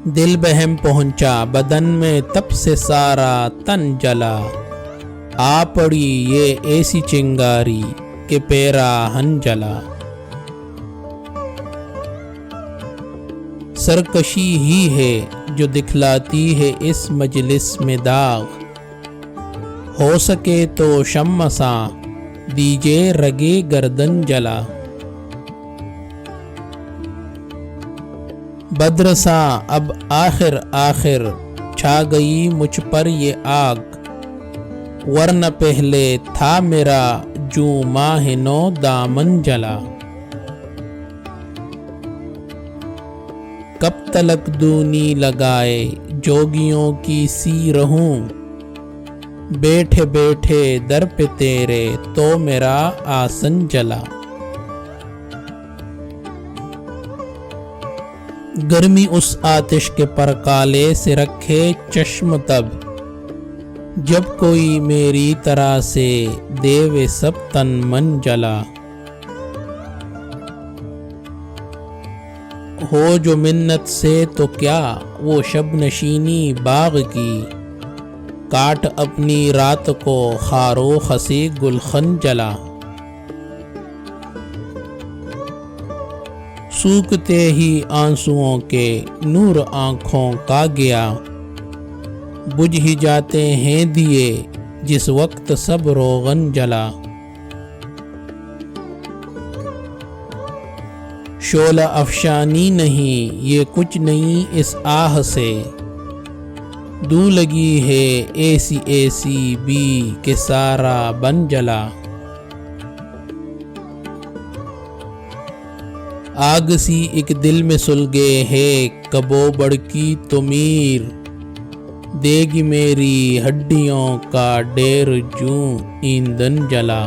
دل بہم پہنچا بدن میں تب سے سارا تن جلا، آ پڑی یہ ایسی چنگاری کہ پیراہن جلا۔ سرکشی ہی ہے جو دکھلاتی ہے اس مجلس میں داغ، ہو سکے تو شمع سا دیجے رگے گردن جلا۔ بدر سا اب آخر آخر چھا گئی مجھ پر یہ آگ، ورنہ پہلے تھا میرا جو ماہ نو دامن جلا۔ کب تلک دونی لگائے جوگیوں کی سی رہوں، بیٹھے بیٹھے در پہ تیرے تو میرا آسن جلا۔ گرمی اس آتش کے پرکالے سے رکھے چشم تب، جب کوئی میری طرح سے دیوے سب تن من جلا۔ ہو جو منت سے تو کیا وہ شب نشینی باغ کی، کاٹ اپنی رات کو خارو خسی گلخن جلا۔ سوکھتے ہی آنسوؤں کے نور آنکھوں کا گیا، بجھ ہی جاتے ہیں دیے جس وقت سب روغن جلا۔ شعلہ افشانی نہیں یہ کچھ نہیں اس آہ سے، دو لگی ہے ایسی ایسی بھی کہ سارا بن جلا۔ آگ سی ایک دل میں سلگے ہے کبو بڑکی تو میر، دے گی میری ہڈیوں کا ڈیر جوں ایندھن جلا۔